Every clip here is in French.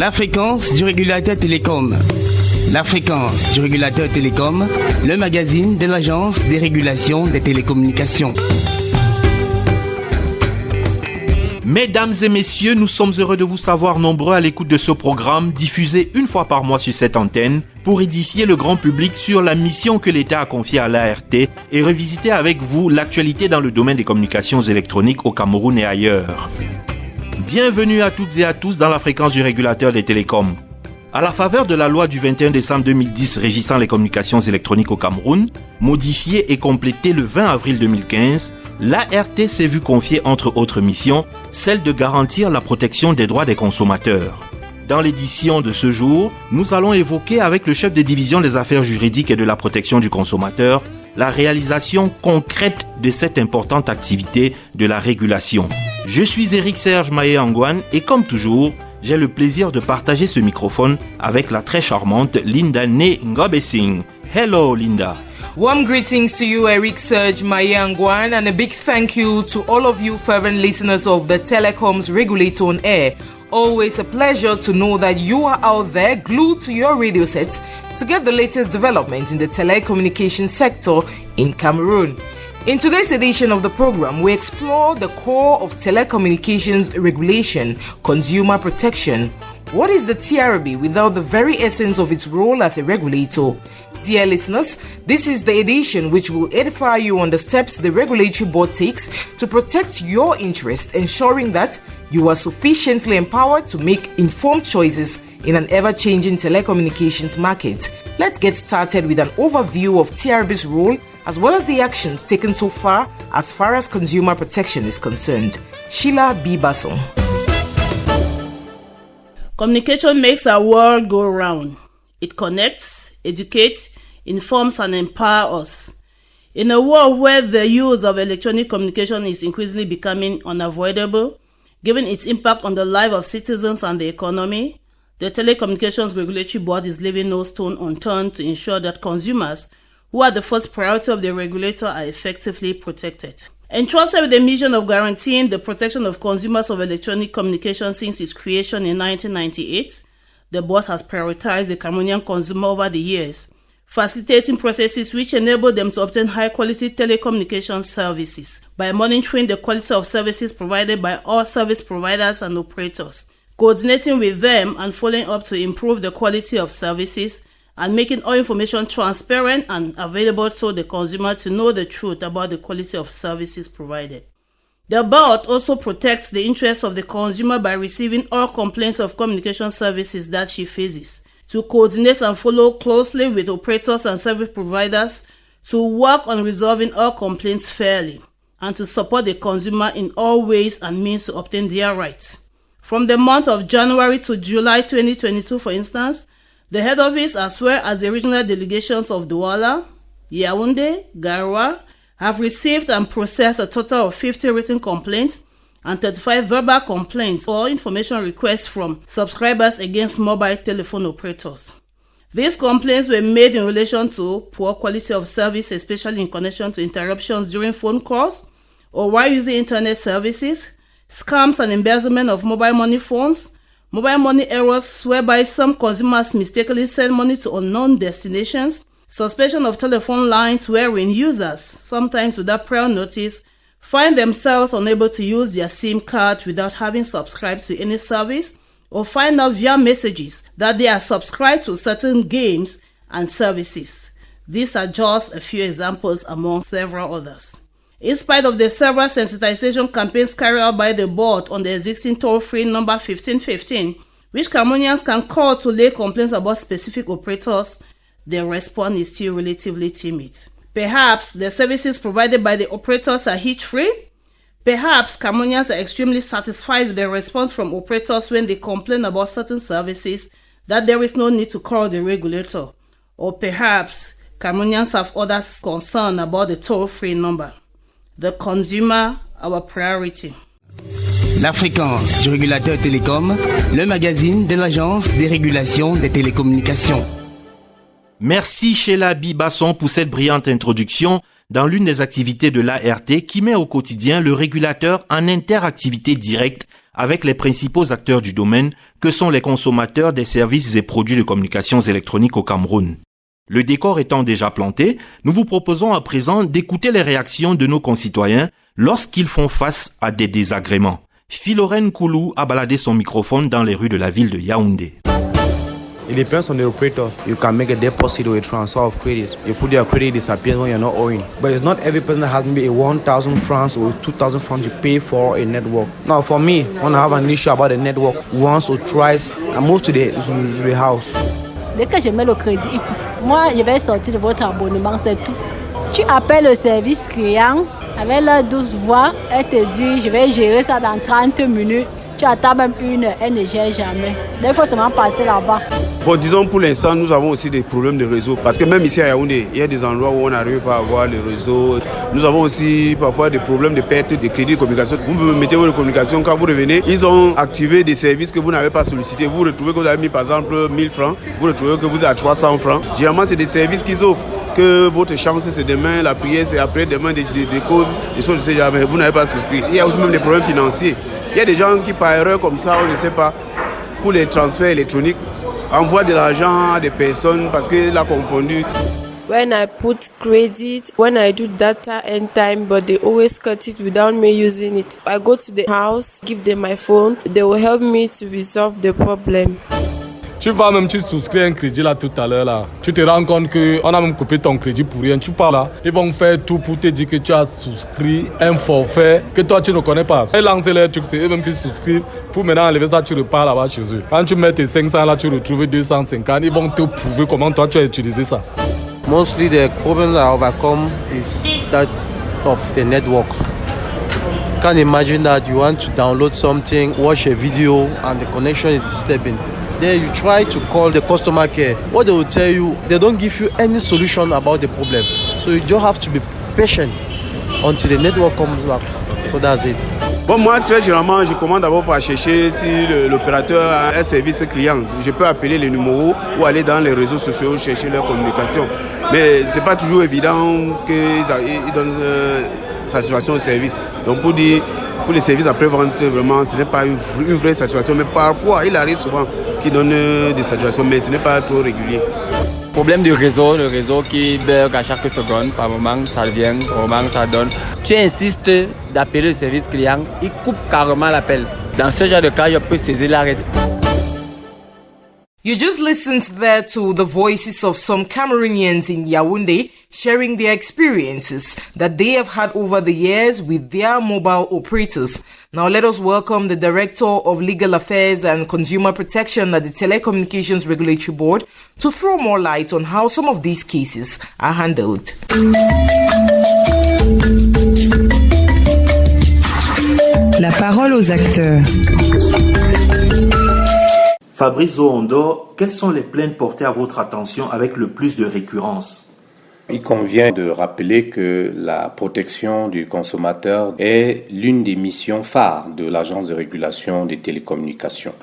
La fréquence du régulateur télécom. La fréquence du régulateur télécom, le magazine de l'Agence des régulations des télécommunications. Mesdames et messieurs, nous sommes heureux de vous savoir nombreux à l'écoute de ce programme diffusé une fois par mois sur cette antenne pour édifier le grand public sur la mission que l'État a confiée à l'ART et revisiter avec vous l'actualité dans le domaine des communications électroniques au Cameroun et ailleurs. Bienvenue à toutes et à tous dans la fréquence du régulateur des télécoms. À la faveur de la loi du 21 décembre 2010 régissant les communications électroniques au Cameroun, modifiée et complétée le 20 avril 2015, l'ART s'est vu confier entre autres missions, celle de garantir la protection des droits des consommateurs. Dans l'édition de ce jour, nous allons évoquer avec le chef de division des affaires juridiques et de la protection du consommateur la réalisation concrète de cette importante activité de la régulation. Je suis Eric Serge Maé-Angoine et comme toujours, j'ai le plaisir de partager ce microphone avec la très charmante Linda Né Ngobesing. Hello Linda. Warm greetings to you, Eric Serge Maye-Angwan, and a big thank you to all of you fervent listeners of the Telecoms Regulator on Air. Always a pleasure to know that you are out there glued to your radio sets to get the latest developments in the telecommunications sector in Cameroon. In today's edition of the program, we explore the core of telecommunications regulation, consumer protection. What is the TRB without the very essence of its role as a regulator? Dear listeners, this is the edition which will edify you on the steps the regulatory board takes to protect your interest, ensuring that you are sufficiently empowered to make informed choices in an ever-changing telecommunications market. Let's get started with an overview of TRB's role as well as the actions taken so far as consumer protection is concerned. Sheila B. Basson. Communication makes our world go round. It connects, educates, informs, and empowers us. In a world where the use of electronic communication is increasingly becoming unavoidable, given its impact on the life of citizens and the economy, the Telecommunications Regulatory Board is leaving no stone unturned to ensure that consumers, who are the first priority of the regulator, are effectively protected. Entrusted with the mission of guaranteeing the protection of consumers of electronic communication since its creation in 1998, the board has prioritized the Cameroonian consumer over the years, facilitating processes which enable them to obtain high-quality telecommunication services by monitoring the quality of services provided by all service providers and operators, coordinating with them and following up to improve the quality of services, and making all information transparent and available so the consumer to know the truth about the quality of services provided. The board also protects the interests of the consumer by receiving all complaints of communication services that she faces, to coordinate and follow closely with operators and service providers to work on resolving all complaints fairly, and to support the consumer in all ways and means to obtain their rights. From the month of January to July 2022, for instance, the head office as well as the regional delegations of Douala, Yaoundé, Garoua have received and processed a total of 50 written complaints and 35 verbal complaints or information requests from subscribers against mobile telephone operators. These complaints were made in relation to poor quality of service, especially in connection to interruptions during phone calls or while using internet services, scams and embezzlement of mobile money phones, mobile money errors whereby some consumers mistakenly send money to unknown destinations, suspension of telephone lines wherein users, sometimes without prior notice, find themselves unable to use their SIM card without having subscribed to any service, or find out via messages that they are subscribed to certain games and services. These are just a few examples among several others. In spite of the several sensitization campaigns carried out by the board on the existing toll-free number 1515, which Cameroonians can call to lay complaints about specific operators, the response is still relatively timid. Perhaps the services provided by the operators are hitch-free. Perhaps Cameroonians are extremely satisfied with the response from operators when they complain about certain services that there is no need to call the regulator. Or perhaps Cameroonians have other concern about the toll-free number. The consumer, our priority. La fréquence du régulateur télécom, le magazine de l'Agence des régulations des télécommunications. Merci Sheila B. Basson pour cette brillante introduction dans l'une des activités de l'ART qui met au quotidien le régulateur en interactivité directe avec les principaux acteurs du domaine que sont les consommateurs des services et produits de communications électroniques au Cameroun. Le décor étant déjà planté, nous vous proposons à présent d'écouter les réactions de nos concitoyens lorsqu'ils font face à des désagréments. Philorène Koulou a baladé son microphone dans les rues de la ville de Yaoundé. It depends on the operator. You can make a deposit or a transfer of credit. You put your credit disappears when you're not owing. But it's not every person that has maybe a 1,000 francs or 2,000 francs to pay for a network. Now for me, when I have an issue about the network, once or twice, I move to the house. Dès que je mets le crédit, moi je vais sortir de votre abonnement, c'est tout. Tu appelles le service client avec la douce voix, elle te dit je vais gérer ça dans 30 minutes. Tu attends même une heure, elle ne gère jamais. Il faut seulement passer là-bas. Bon, disons pour l'instant, nous avons aussi des problèmes de réseau. Parce que même ici à Yaoundé, il y a des endroits où on n'arrive pas à avoir le réseau. Nous avons aussi parfois des problèmes de perte de crédit de communication. Vous mettez votre communication, quand vous revenez, ils ont activé des services que vous n'avez pas sollicités. Vous retrouvez que vous avez mis par exemple 1000 francs, vous retrouvez que vous êtes à 300 francs. Généralement, c'est des services qu'ils offrent. Que votre chance c'est demain, la prière c'est après, demain des causes, des choses de ce genre, mais vous n'avez pas souscrit. Il y a aussi même des problèmes financiers. Il y a des gens qui par erreur comme ça, on ne sait pas, pour les transferts électroniques, envoient de l'argent à des personnes parce qu'il a confondu. When I put credit, when I do data and time, but they always cut it without me using it. I go to the house, give them my phone, they will help me to resolve the problem. Tu vas même, tu souscris un crédit là tout à l'heure là. Tu te rends compte qu'on a même coupé ton crédit pour rien. Tu pars là, ils vont faire tout pour te dire que tu as souscrit un forfait que toi tu ne connais pas. Ils lancent les trucs, c'est eux-mêmes qui souscrivent. Pour maintenant enlever ça, tu repars là-bas chez eux. Quand tu mets tes 500 là, tu retrouves 250. Ils vont te prouver comment toi tu as utilisé ça. Mostly the problem I overcome is that of the network. You can imagine that you want to download something, watch a video, and the connection is disturbing. Then you try to call the customer care. What they will tell you, they don't give you any solution about the problem. So you just have to be patient until the network comes back. So that's it. Bon, moi, très généralement, je commande d'abord par chercher si l'opérateur a un service client. Je peux appeler les numéros ou aller dans les réseaux sociaux chercher leur communication. Mais ce n'est pas toujours évident qu'ils donnent satisfaction au service. Donc, pour les services après-vente, vraiment, ce n'est pas une vraie satisfaction. Mais parfois, il arrive souvent qu'ils donnent des satisfactions, mais ce n'est pas trop régulier. Problème du réseau, le réseau qui bug à chaque seconde, par moment ça vient, par moment ça donne. Tu insistes d'appeler le service client, il coupe carrément l'appel. Dans ce genre de cas, je peux saisir l'arrêt. You just listened there to the voices of some Cameroonians in Yaoundé sharing their experiences that they have had over the years with their mobile operators. Now let us welcome the Director of Legal Affairs and Consumer Protection at the Telecommunications Regulatory Board to throw more light on how some of these cases are handled. La parole aux acteurs. Fabrice Zohondo, quelles sont les plaintes portées à votre attention avec le plus de récurrence? Il convient de rappeler que la protection du consommateur est l'une des missions phares de l'Agence de régulation des télécommunications.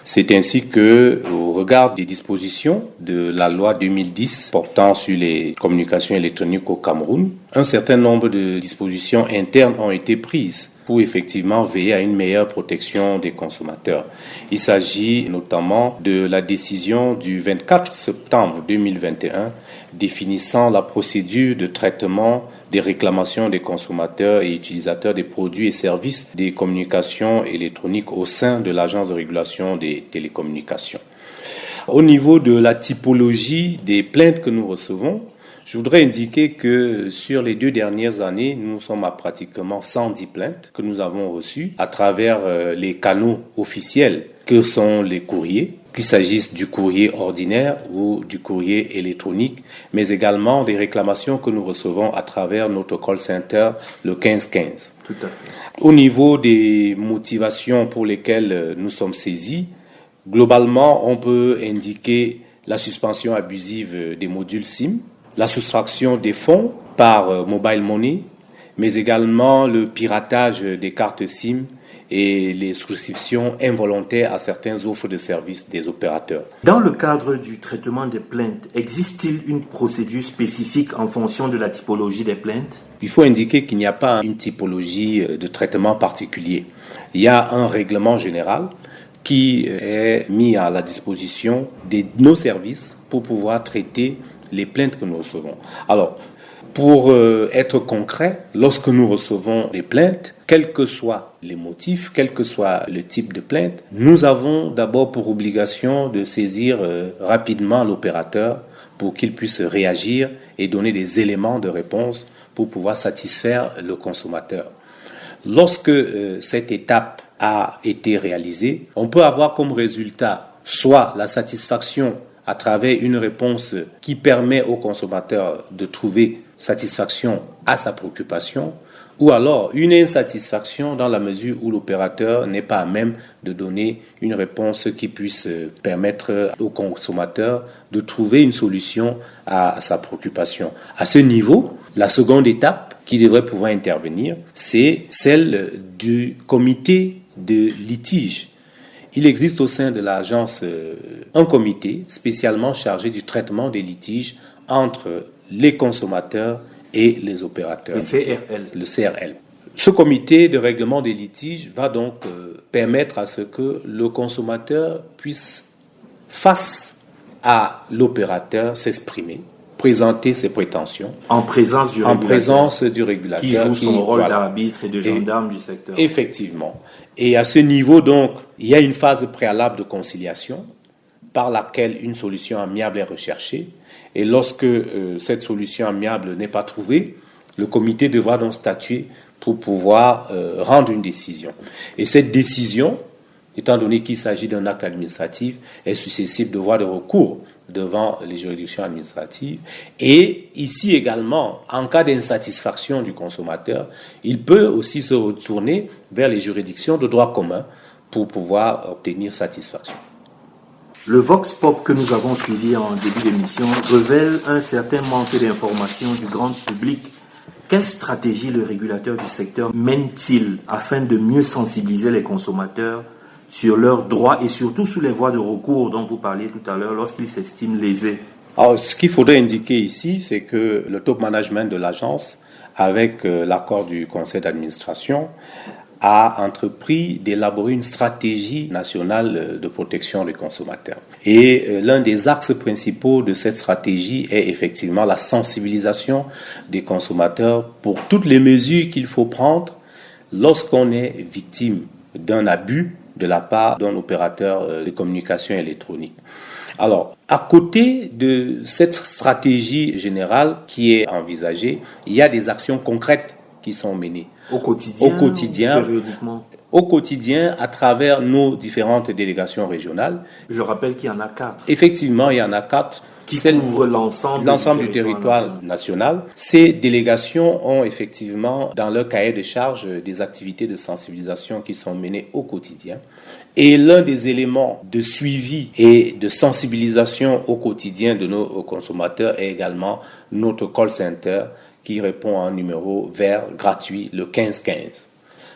C'est ainsi que, au regard des dispositions de la loi 2010 portant sur les communications électroniques au Cameroun, un certain nombre de dispositions internes ont été prises pour effectivement veiller à une meilleure protection des consommateurs. Il s'agit notamment de la décision du 24 septembre 2021 définissant la procédure de traitement des réclamations des consommateurs et utilisateurs des produits et services des communications électroniques au sein de l'Agence de régulation des télécommunications. Au niveau de la typologie des plaintes que nous recevons, je voudrais indiquer que sur les 2 dernières années, nous sommes à pratiquement 110 plaintes que nous avons reçues à travers les canaux officiels que sont les courriers, qu'il s'agisse du courrier ordinaire ou du courrier électronique, mais également des réclamations que nous recevons à travers notre call center, le 1515. Tout à fait. Au niveau des motivations pour lesquelles nous sommes saisis, globalement, on peut indiquer la suspension abusive des modules SIM, la soustraction des fonds par mobile money, mais également le piratage des cartes SIM et les souscriptions involontaires à certaines offres de services des opérateurs. Dans le cadre du traitement des plaintes, existe-t-il une procédure spécifique en fonction de la typologie des plaintes? Il faut indiquer qu'il n'y a pas une typologie de traitement particulier. Il y a un règlement général qui est mis à la disposition de nos services pour pouvoir traiter les plaintes que nous recevons. Alors, pour être concret, lorsque nous recevons des plaintes, quels que soient les motifs, quel que soit le type de plainte, nous avons d'abord pour obligation de saisir rapidement l'opérateur pour qu'il puisse réagir et donner des éléments de réponse pour pouvoir satisfaire le consommateur. Lorsque cette étape a été réalisée, on peut avoir comme résultat soit la satisfaction à travers une réponse qui permet au consommateur de trouver satisfaction à sa préoccupation, ou alors une insatisfaction dans la mesure où l'opérateur n'est pas à même de donner une réponse qui puisse permettre au consommateur de trouver une solution à sa préoccupation. À ce niveau, la seconde étape qui devrait pouvoir intervenir, c'est celle du comité de litige. Il existe au sein de l'agence un comité spécialement chargé du traitement des litiges entre les consommateurs et les opérateurs. Le CRL. Ce comité de règlement des litiges va donc permettre à ce que le consommateur puisse, face à l'opérateur, s'exprimer, présenter ses prétentions. En présence du régulateur. Qui joue son rôle d'arbitre et de gendarme du secteur. Effectivement. Et à ce niveau, donc, il y a une phase préalable de conciliation par laquelle une solution amiable est recherchée. Et lorsque cette solution amiable n'est pas trouvée, le comité devra donc statuer pour pouvoir rendre une décision. Et cette décision, étant donné qu'il s'agit d'un acte administratif, est susceptible de voir de recours devant les juridictions administratives. Et ici également, en cas d'insatisfaction du consommateur, il peut aussi se retourner vers les juridictions de droit commun pour pouvoir obtenir satisfaction. Le Vox Pop que nous avons suivi en début d'émission révèle un certain manque d'information du grand public. Quelle stratégie le régulateur du secteur mène-t-il afin de mieux sensibiliser les consommateurs sur leurs droits et surtout sur les voies de recours dont vous parliez tout à l'heure lorsqu'ils s'estiment lésés? Alors, ce qu'il faudrait indiquer ici, c'est que le top management de l'agence, avec l'accord du conseil d'administration, a entrepris d'élaborer une stratégie nationale de protection des consommateurs. Et l'un des axes principaux de cette stratégie est effectivement la sensibilisation des consommateurs pour toutes les mesures qu'il faut prendre lorsqu'on est victime d'un abus de la part d'un opérateur de communication électronique. Alors, à côté de cette stratégie générale qui est envisagée, il y a des actions concrètes qui sont menées au quotidien, périodiquement. Au quotidien, à travers nos différentes délégations régionales. Je rappelle qu'il y en a 4. Effectivement, il y en a 4. Qui couvrent l'ensemble du territoire national. Ces délégations ont effectivement dans leur cahier de charge des activités de sensibilisation qui sont menées au quotidien. Et l'un des éléments de suivi et de sensibilisation au quotidien de nos consommateurs est également notre call center qui répond à un numéro vert gratuit, le 1515.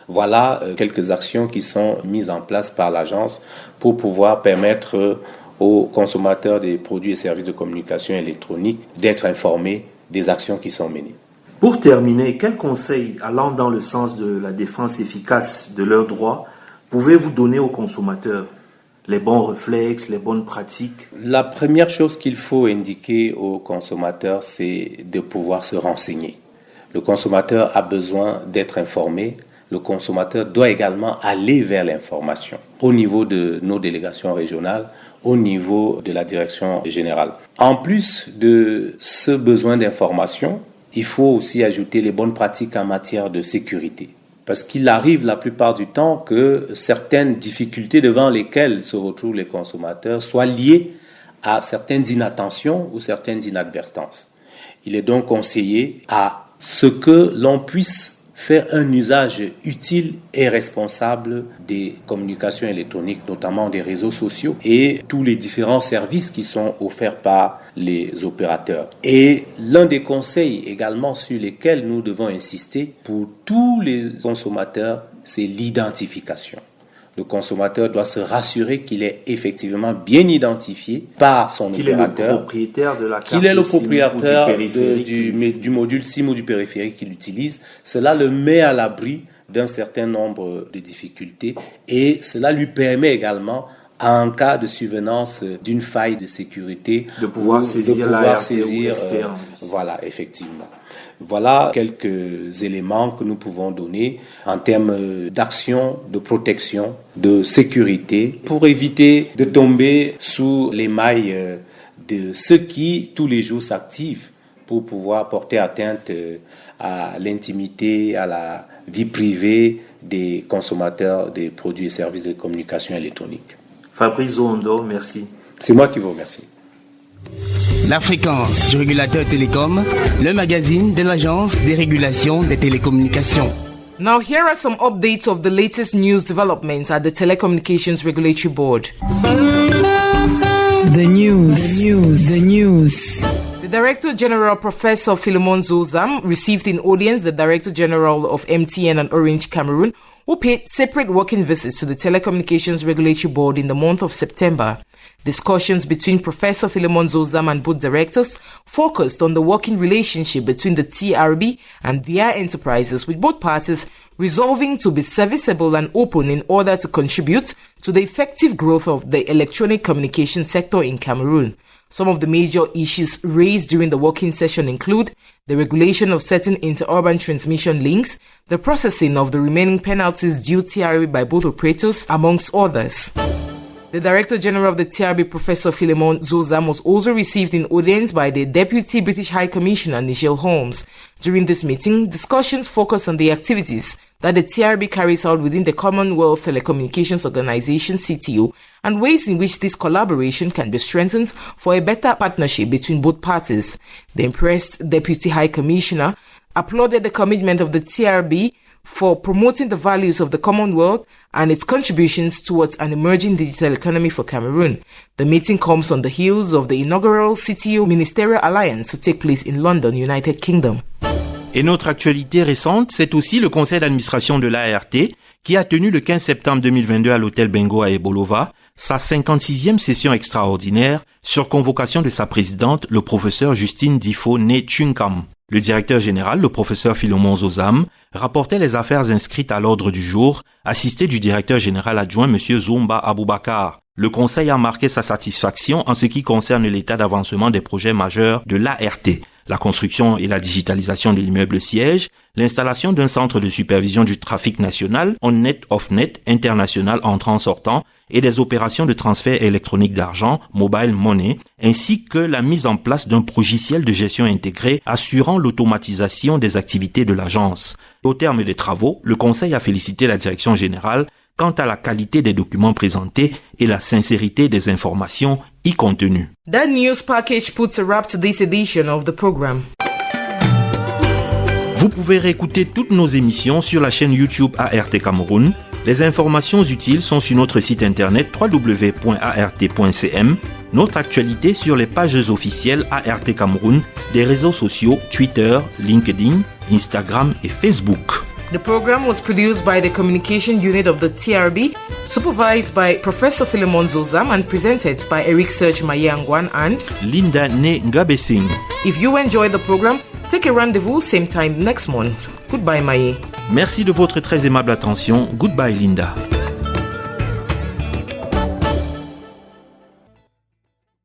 Voilà quelques actions qui sont mises en place par l'agence pour pouvoir permettre aux consommateurs des produits et services de communication électronique d'être informés des actions qui sont menées. Pour terminer, quels conseils allant dans le sens de la défense efficace de leurs droits pouvez-vous donner aux consommateurs? Les bons réflexes, les bonnes pratiques? La première chose qu'il faut indiquer aux consommateurs, c'est de pouvoir se renseigner. Le consommateur a besoin d'être informé. Le consommateur doit également aller vers l'information au niveau de nos délégations régionales, au niveau de la direction générale. En plus de ce besoin d'information, il faut aussi ajouter les bonnes pratiques en matière de sécurité. Parce qu'il arrive la plupart du temps que certaines difficultés devant lesquelles se retrouvent les consommateurs soient liées à certaines inattentions ou certaines inadvertances. Il est donc conseillé à ce que l'on puisse faire un usage utile et responsable des communications électroniques, notamment des réseaux sociaux et tous les différents services qui sont offerts par les opérateurs. Et l'un des conseils également sur lesquels nous devons insister pour tous les consommateurs, c'est l'identification. Le consommateur doit se rassurer qu'il est effectivement bien identifié par son opérateur, qu'il est le propriétaire du module SIM ou du périphérique qu'il utilise. Cela le met à l'abri d'un certain nombre de difficultés et cela lui permet également, en cas de survenance d'une faille de sécurité, de pouvoir saisir voilà, effectivement. Voilà quelques éléments que nous pouvons donner en termes d'action, de protection, de sécurité, pour éviter de tomber sous les mailles de ceux qui, tous les jours, s'activent pour pouvoir porter atteinte à l'intimité, à la vie privée des consommateurs des produits et services de communication électronique. Fabrice Zondo, merci. C'est moi qui vous remercie. La fréquence du régulateur télécom, le magazine de l'Agence des régulations des télécommunications. Now here are some updates of the latest news developments at the Telecommunications Regulatory Board. The news. The Director General, Professor Philemon Zozam, received in audience the Director General of MTN and Orange Cameroon, who paid separate working visits to the Telecommunications Regulatory Board in the month of September. Discussions between Professor Philemon Zozam and both directors focused on the working relationship between the TRB and their enterprises, with both parties resolving to be serviceable and open in order to contribute to the effective growth of the electronic communication sector in Cameroon. Some of the major issues raised during the working session include the regulation of certain interurban transmission links, the processing of the remaining penalties due TRB by both operators, amongst others. The Director General of the TRB, Professor Philemon Zozam, was also received in audience by the Deputy British High Commissioner, Nigel Holmes. During this meeting, discussions focused on the activities that the TRB carries out within the Commonwealth Telecommunications Organization, CTO, and ways in which this collaboration can be strengthened for a better partnership between both parties. The impressed Deputy High Commissioner applauded the commitment of the TRB for promoting the values of the Commonwealth and its contributions towards an emerging digital economy for Cameroon. The meeting comes on the heels of the inaugural CTO Ministerial Alliance to take place in London, United Kingdom. Et notre actualité récente, c'est aussi le conseil d'administration de l'ART qui a tenu le 15 septembre 2022 à l'hôtel Bengo à Ebolova sa 56e session extraordinaire sur convocation de sa présidente, le professeur Justine Difo-Né-Chunkam. Le directeur général, le professeur Philemon Zozam, rapportait les affaires inscrites à l'ordre du jour, assisté du directeur général adjoint M. Zomba Aboubakar. Le conseil a marqué sa satisfaction en ce qui concerne l'état d'avancement des projets majeurs de l'ART. La construction et la digitalisation de l'immeuble siège, l'installation d'un centre de supervision du trafic national, on-net, off-net, international entrant-sortant, et des opérations de transfert électronique d'argent, mobile money, ainsi que la mise en place d'un logiciel de gestion intégré assurant l'automatisation des activités de l'agence. Au terme des travaux, le Conseil a félicité la direction générale quant à la qualité des documents présentés et la sincérité des informations y contenues. That news package puts a wrap to this edition of the program. Vous pouvez réécouter toutes nos émissions sur la chaîne YouTube ART Cameroun. Les informations utiles sont sur notre site internet www.art.cm, notre actualité sur les pages officielles ART Cameroun, des réseaux sociaux Twitter, LinkedIn, Instagram et Facebook. The program was produced by the Communication Unit of the TRB, supervised by Professor Philemon Zozam and presented by Eric Serge Mayangwan and Linda Ne Ngabesing. If you enjoyed the program, take a rendezvous same time next month. Goodbye, Maye. Merci de votre très aimable attention. Goodbye, Linda.